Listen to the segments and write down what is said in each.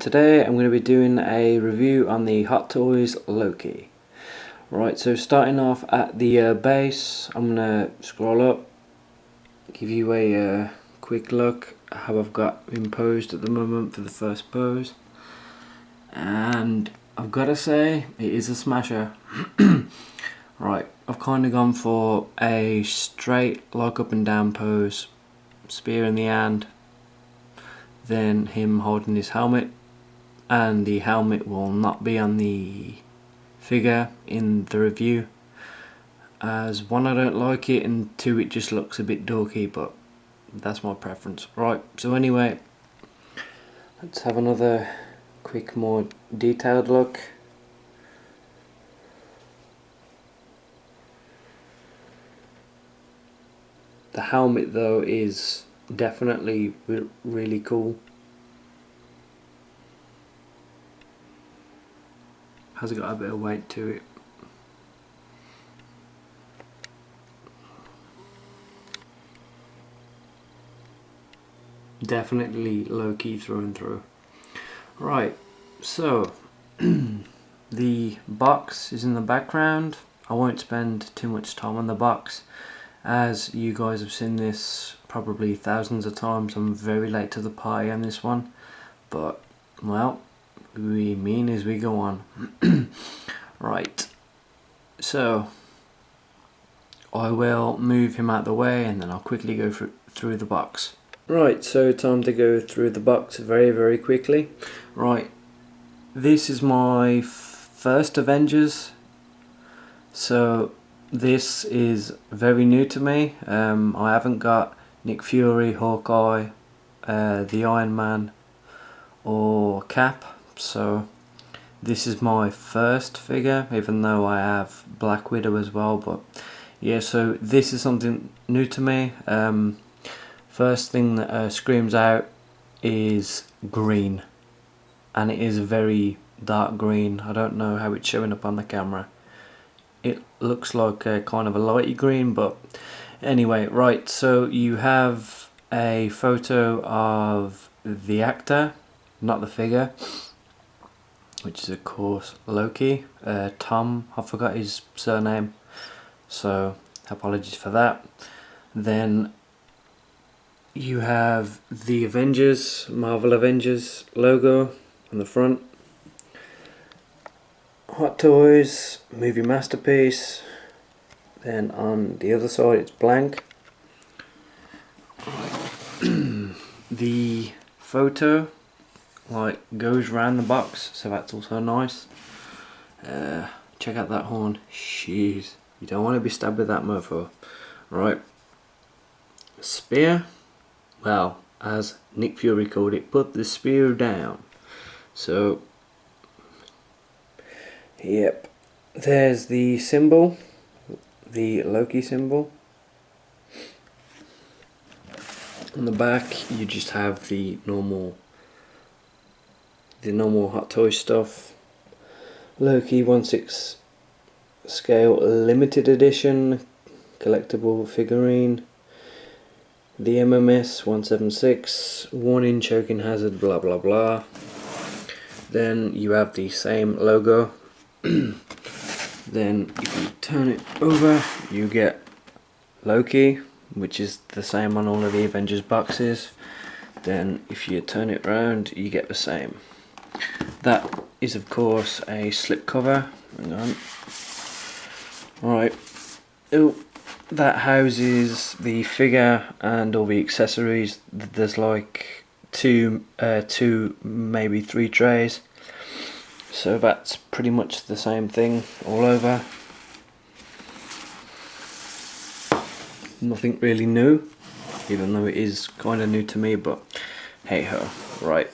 today I'm going to be doing a review on the Hot Toys Loki. Right, so starting off at the base, I'm going to scroll up, give you a quick look at how I've got him posed at the moment for the first pose. And I've got to say, it is a smasher. Right, I've kind of gone for a straight lock up and down pose, spear in the hand, then him holding his helmet, and the helmet will not be on the figure in the review, as one, I don't like it, and two, it just looks a bit dorky, but that's my preference. Right, so anyway, let's have another quick, more detailed look. The helmet though is definitely really cool. Has got a bit of weight to it. Definitely Loki through and through. Right, so the box is in the background. I won't spend too much time on the box, as you guys have seen this probably thousands of times. I'm very late to the party on this one, but well, we mean as we go on. Right, so I will move him out the way and then I'll quickly go through the box. Right, so time to go through the box very quickly. Right, this is my first Avengers, so this is very new to me. I haven't got Nick Fury, Hawkeye, the Iron Man or Cap, so this is my first figure, even though I have Black Widow as well. But yeah, so this is something new to me. First thing that screams out is green, and it is a very dark green. I don't know how it's showing up on the camera. It looks like a kind of a lighty green, but anyway. Right, so you have a photo of the actor, not the figure, which is of course Loki. Tom, I forgot his surname, so apologies for that. Then you have the Avengers, Marvel Avengers logo on the front. Hot Toys, movie masterpiece. Then on the other side it's blank. The photo goes around the box, so that's also nice. Check out that horn. Jeez, you don't want to be stabbed with that mofo. Right, spear. Well, as Nick Fury called it, put the spear down. So yep, there's the symbol, the Loki symbol. On the back you just have the normal Hot Toys stuff. Loki 1/6 scale limited edition collectible figurine. The MMS 176 warning, choking hazard, blah blah blah. Then you have the same logo. Then if you turn it over, you get Loki, which is the same on all of the Avengers boxes. Then if you turn it around, you get the same. That is of course a slipcover. Hang on. Right. Oh, that houses the figure and all the accessories. There's like two, maybe three trays. So that's pretty much the same thing all over. Nothing really new, even though it is kind of new to me, but hey ho. Right.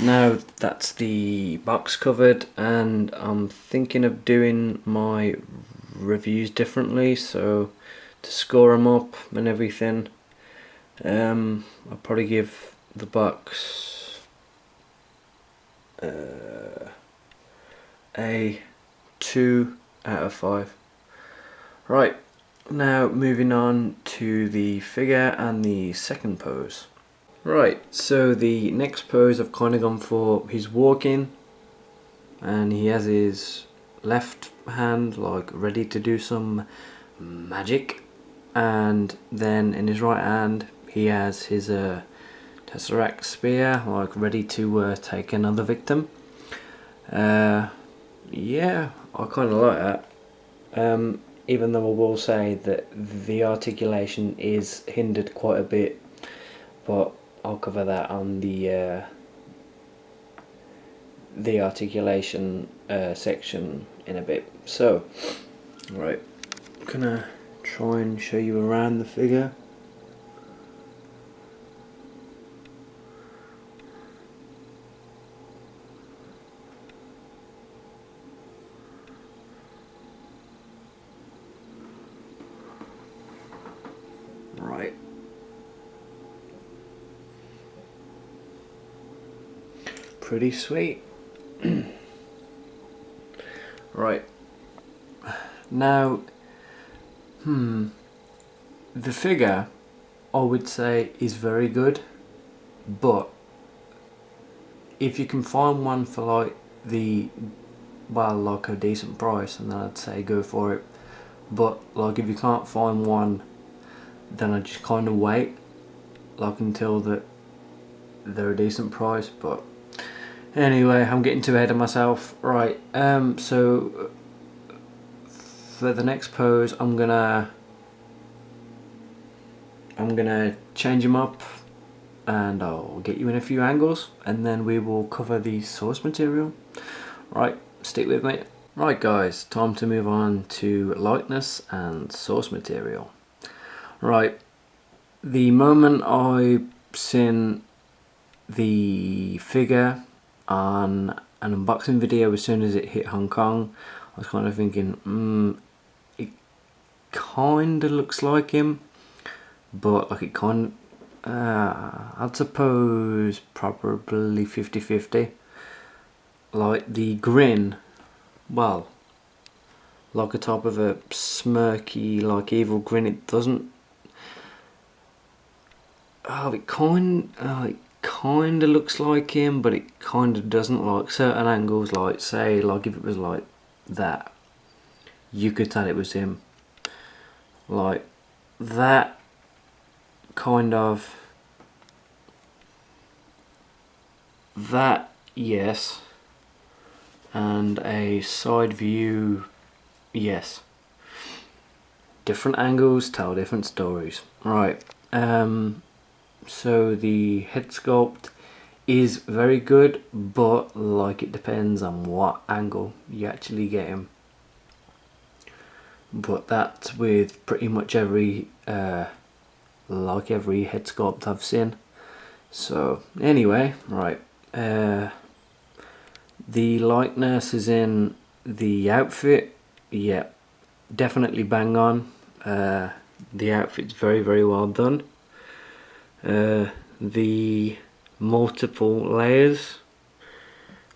Now that's the box covered, and I'm thinking of doing my reviews differently, so to score them up and everything, I'll probably give the box a 2 out of 5. Right, now moving on to the figure and the second pose. Right, so the next pose I've kind of gone for, he's walking and he has his left hand like ready to do some magic, and then in his right hand he has his Tesseract spear like ready to take another victim. Yeah, I kind of like that. Even though I will say that the articulation is hindered quite a bit, but I'll cover that on the articulation section in a bit. So, right, I'm gonna try and show you around the figure. Right. Pretty sweet. Right. Now, the figure I would say is very good, but if you can find one for like like a decent price, and then I'd say go for it. But like if you can't find one, then I just kind of wait like until they're a decent price. But anyway, I'm getting too ahead of myself. Right, so for the next pose I'm gonna change him up, and I'll get you in a few angles, and then we will cover the source material. Right, stick with me. Right guys, time to move on to lightness and source material. Right, the moment I seen the figure on an unboxing video, as soon as it hit Hong Kong, I was kind of thinking, it kind of looks like him, but like it I'd suppose probably 50-50. Like the grin, well, like a type of a smirky, like evil grin, it doesn't. It kind of looks like him, but it kind of doesn't. Like certain angles, like say, like if it was like that, you could tell it was him. Like that kind of, that, yes, and a side view, yes. Different angles tell different stories. Right, so the head sculpt is very good, but like it depends on what angle you actually get him. But that's with pretty much every like every head sculpt I've seen. So anyway, right, the likeness is in the outfit. Yeah, definitely bang on. The outfit's very well done. The multiple layers,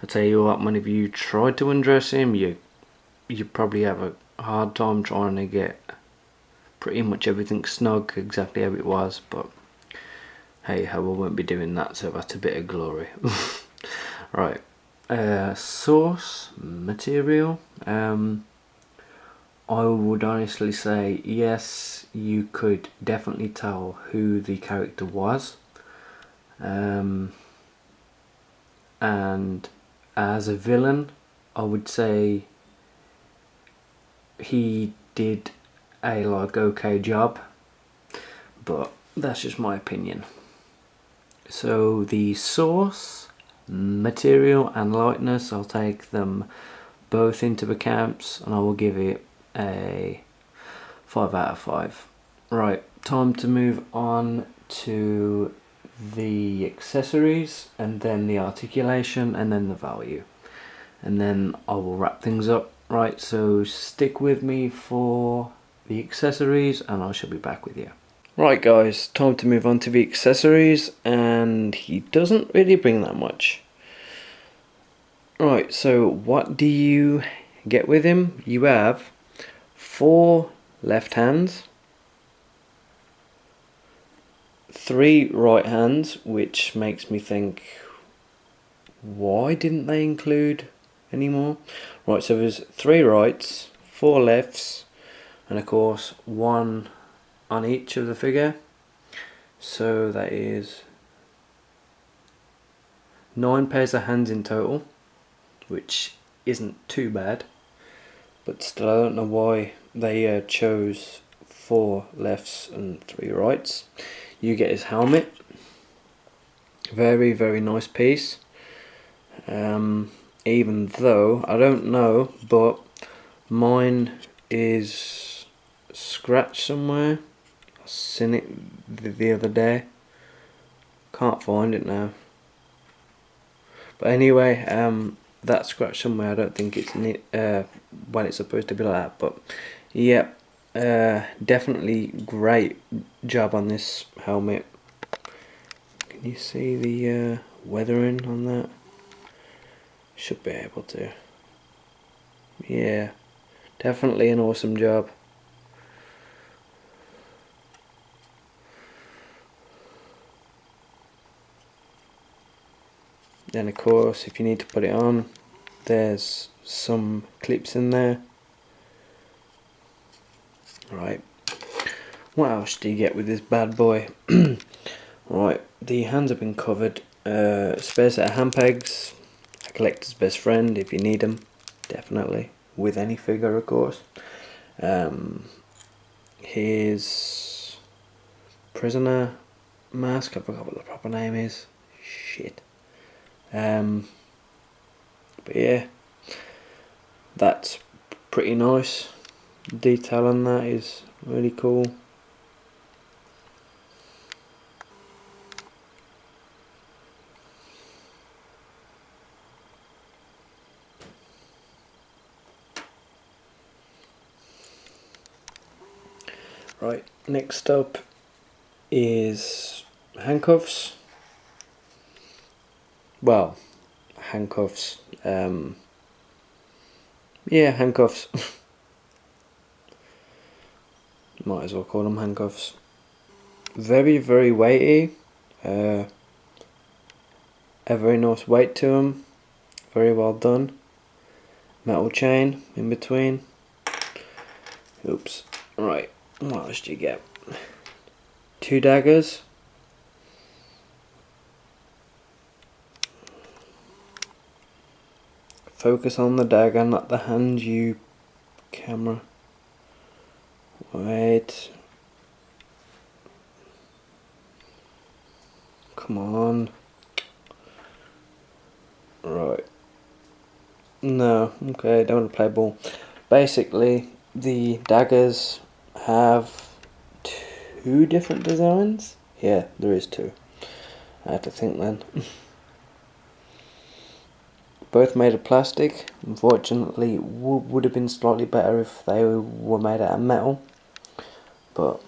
I tell you what, man, if you tried to undress him, you probably have a hard time trying to get pretty much everything snug exactly how it was. But hey ho, I won't be doing that, so that's a bit of glory. Right, source material, I would honestly say yes, you could definitely tell who the character was, and as a villain I would say he did a like okay job, but that's just my opinion. So the source material and lightness, I'll take them both into account, and I will give it a 5 out of 5. Right, time to move on to the accessories, and then the articulation, and then the value, and then I will wrap things up. Right, so stick with me for the accessories and I shall be back with you. Right guys, time to move on to the accessories, and he doesn't really bring that much. Right, so what do you get with him? You have 4 left hands, 3 right hands, which makes me think, why didn't they include any more? Right, so there's 3 rights, 4 lefts, and of course 1 on each of the figure. So that is 9 pairs of hands in total, which isn't too bad, but still I don't know why they chose 4 lefts and 3 rights. You get his helmet, very very nice piece, even though I don't know, but mine is scratched somewhere. I seen it the other day, can't find it now. But anyway, that scratch somewhere, I don't think it's when it's supposed to be like that. But yeah, definitely great job on this helmet. Can you see the weathering on that? Should be able to. Yeah, definitely an awesome job. Then of course, if you need to put it on, there's some clips in there. Right, what else do you get with this bad boy? Right, the hands have been covered. Spare set of hand pegs, a collector's best friend if you need them, definitely, with any figure of course. His prisoner mask, I forgot what the proper name is. Shit. But yeah, that's pretty nice. Detail on that is really cool. Right, next up is handcuffs. Well, handcuffs. Yeah, handcuffs. Might as well call them handcuffs. Very, very weighty. A very nice weight to them. Very well done. Metal chain in between. Oops. Right, what else do you get? 2 daggers. Focus on the dagger, not the hand, you camera. Wait. Come on. Right. No, okay, don't want to play ball. Basically, the daggers have 2 different designs. Yeah, there is 2. I had to think then. Both made of plastic. Unfortunately, would have been slightly better if they were made out of metal. But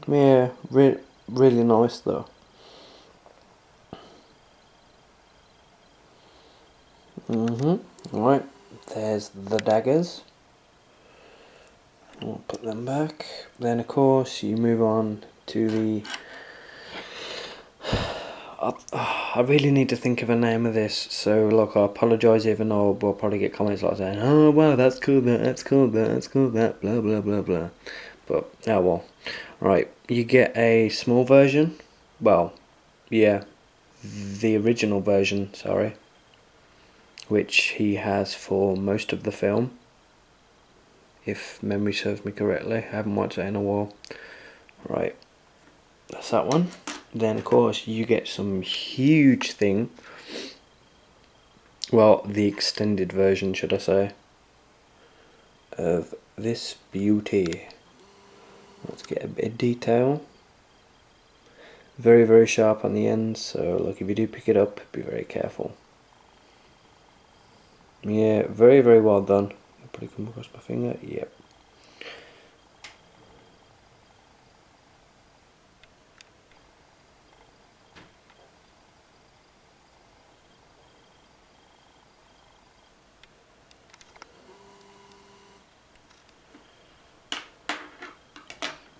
yeah, really nice though. Right, there's the daggers. I'll put them back. Then of course you move on to the... I really need to think of a name of this, so look, I apologise even though we'll probably get comments like saying, oh wow, that's cool, that's cool, that's cool, that, blah blah blah blah. But, oh well. Right, you get a small version. Well, yeah, the original version, sorry. Which he has for most of the film. If memory serves me correctly. I haven't watched it in a while. Right, that's that one. Then of course you get some huge thing. Well, the extended version, should I say, of this beauty. Let's get a bit of detail. Very, very sharp on the ends, so look, if you do pick it up, be very careful. Yeah, very, very well done. I'll probably come across my finger. Yep.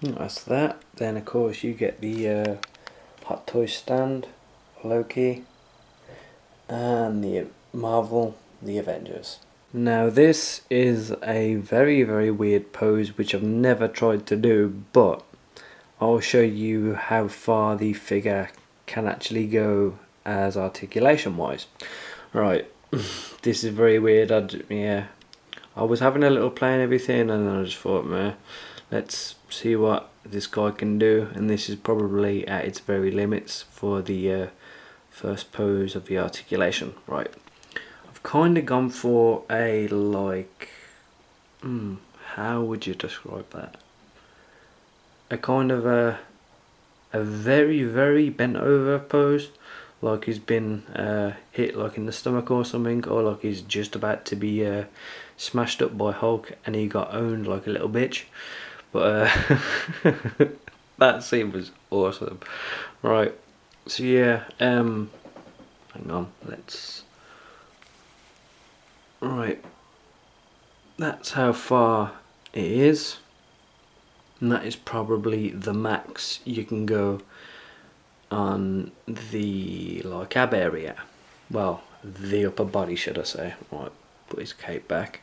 That's that. Then of course you get the Hot Toy stand, Loki, and the Marvel, the Avengers. Now this is a very very weird pose which I've never tried to do, but I'll show you how far the figure can actually go as articulation wise. Right, this is very weird. I was having a little play and everything, and then I just thought, man, let's see what this guy can do. And this is probably at its very limits for the first pose of the articulation. Right, I've kind of gone for a how would you describe that? A kind of a very very bent over pose, like he's been hit like in the stomach or something, or like he's just about to be smashed up by Hulk and he got owned like a little bitch. But that scene was awesome. Right, so yeah, hang on, right, that's how far it is, and that is probably the max you can go on the like ab area. Well, the upper body, should I say. Right, put his cape back.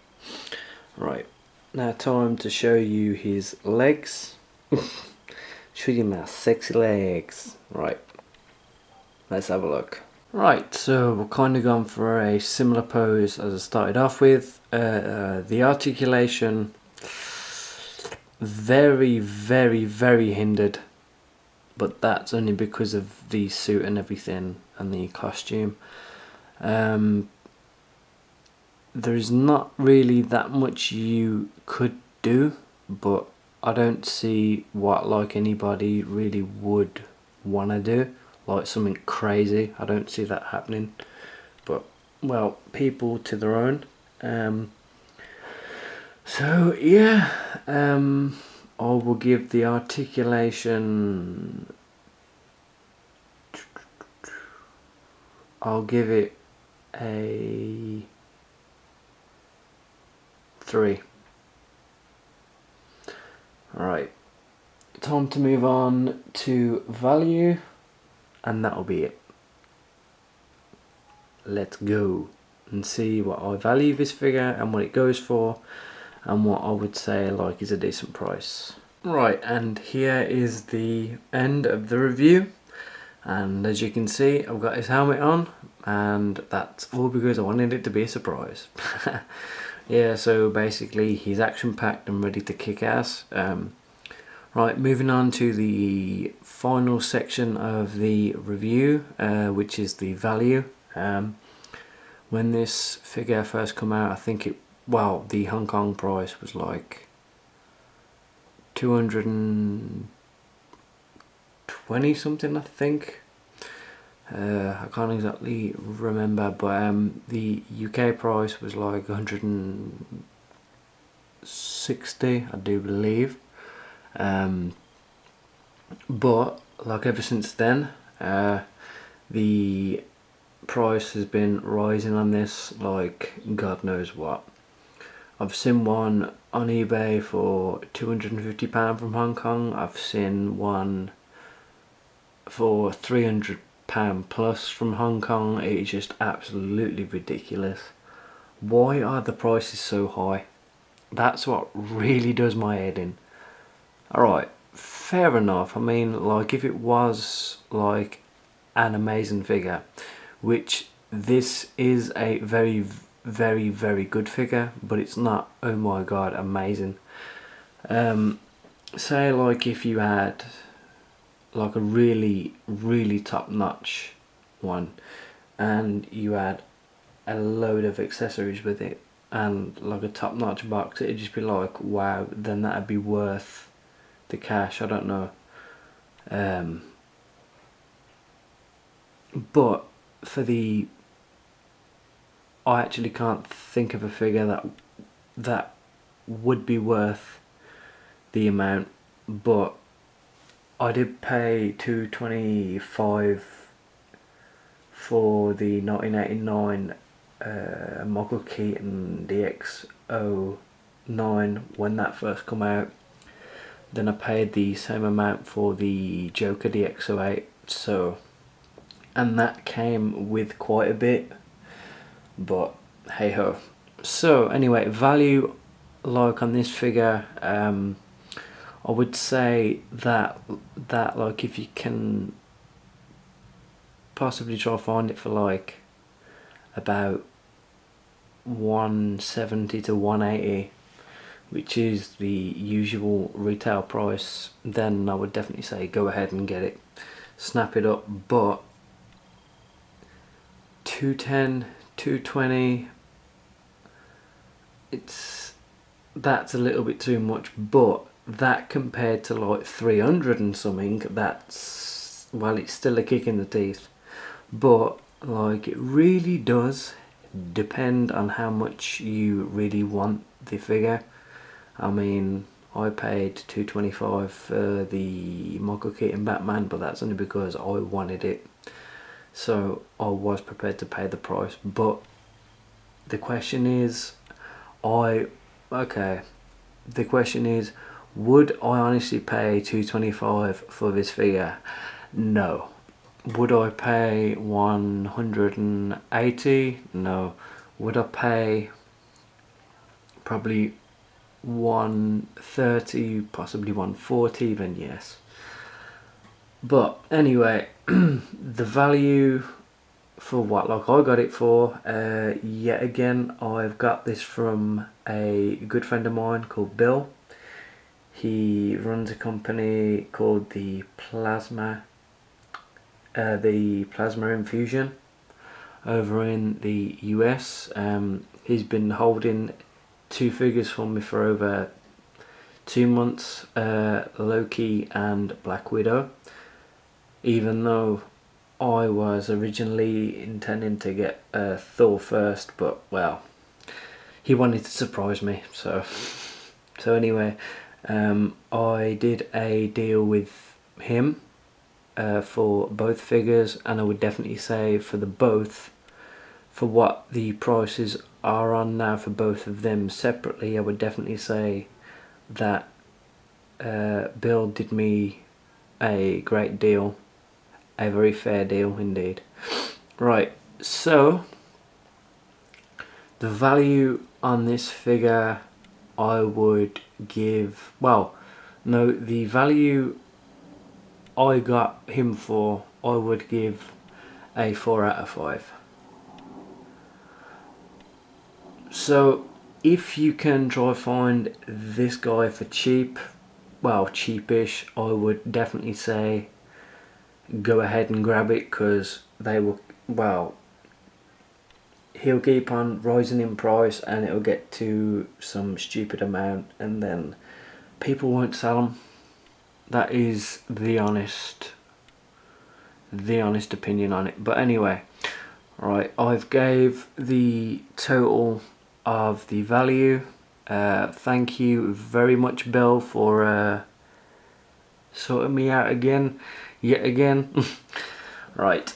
Right, now time to show you his legs. Show you my sexy legs. Right, let's have a look. Right, so we're kind of gone for a similar pose as I started off with. The articulation very very very hindered, but that's only because of the suit and everything and the costume. There's not really that much you could do, but I don't see what like anybody really would want to do, like something crazy. I don't see that happening, but well, people to their own. So yeah, I will give the articulation, I'll give it a 3. Alright, time to move on to value, and that'll be it. Let's go and see what I value this figure and what it goes for, and what I would say like is a decent price. Right, and here is the end of the review, and as you can see I've got his helmet on, and that's all because I wanted it to be a surprise. Yeah, so basically he's action packed and ready to kick ass. Right, moving on to the final section of the review, which is the value. When this figure first came out, I think the Hong Kong price was like 220 something, I think. I can't exactly remember, but the UK price was like 160, I do believe. But like ever since then, the price has been rising on this like God knows what. I've seen one on eBay for £250 from Hong Kong. I've seen one for £300 plus from Hong Kong. It is just absolutely ridiculous. Why are the prices so high? That's what really does my head in. Alright, fair enough. I mean, like, if it was like an amazing figure, which this is a very very very good figure, but it's not, oh my god, amazing. Say like if you had like a really really top notch one, and you had a load of accessories with it and like a top notch box, it'd just be like, wow, then that'd be worth the cash. I don't know. But for the, I actually can't think of a figure that would be worth the amount, but I did pay $225 for the 1989 Michael Keaton DX09 when that first come out. then I paid the same amount for the Joker DX08. So, and that came with quite a bit, but hey ho. So anyway, value like on this figure, I would say that like if you can possibly try to find it for like about 170 to 180, which is the usual retail price, then I would definitely say go ahead and get it, snap it up. But 210, 220, that's a little bit too much. But that compared to like 300 and something, that's, well, it's still a kick in the teeth. But like, it really does depend on how much you really want the figure. I mean, I paid $225 for the Michael Keaton Batman, but that's only because I wanted it, so I was prepared to pay the price. But the question is, the question is, would I honestly pay $225 for this figure? No. Would I pay 180? No. Would I pay probably 130, possibly 140? Then yes. But anyway, the value for what like I got it for, yet again, I've got this from a good friend of mine called Bill. He runs a company called the Plasma Infusion over in the US. He's been holding two figures for me for over 2 months, Loki and Black Widow, even though I was originally intending to get Thor first, but well, he wanted to surprise me, so anyway, I did a deal with him for both figures, and I would definitely say for for what the prices are on now for both of them separately, I would definitely say that Bill did me a great deal, a very fair deal indeed. Right, so the value on this figure, I would give, well, no, the value I got him for, I would give a 4 out of 5. So if you can try find this guy for cheap, well, cheapish, I would definitely say go ahead and grab it, because they will, well, he'll keep on rising in price and it'll get to some stupid amount and then people won't sell them. That is the honest opinion on it. But anyway, right, I've gave the total of the value. Thank you very much, Bill, for sorting me out yet again. Right,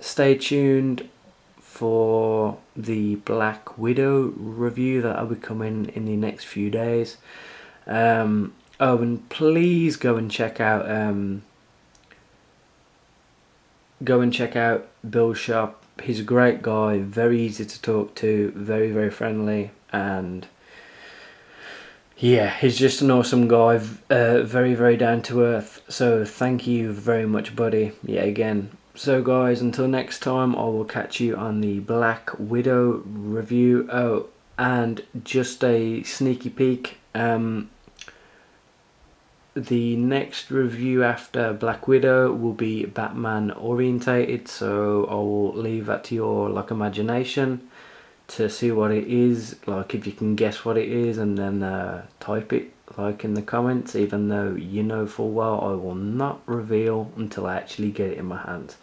stay tuned for the Black Widow review that will be coming in the next few days. Oh, and please go and check out Bill's shop. He's a great guy, very easy to talk to, very, very friendly, and yeah, he's just an awesome guy, very, very down to earth. So thank you very much, buddy, yet again. So guys, until next time, I will catch you on the Black Widow review. Oh, and just a sneaky peek, the next review after Black Widow will be Batman orientated, so I will leave that to your imagination to see what it is, like if you can guess what it is, and then type it in the comments, even though you know full well I will not reveal until I actually get it in my hands.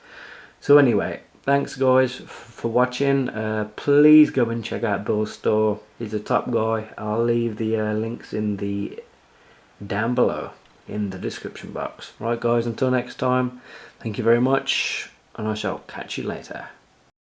So anyway, thanks guys for watching. Please go and check out Bill's store. He's a top guy. I'll leave the links in the down below in the description box. Right guys, until next time, thank you very much, and I shall catch you later.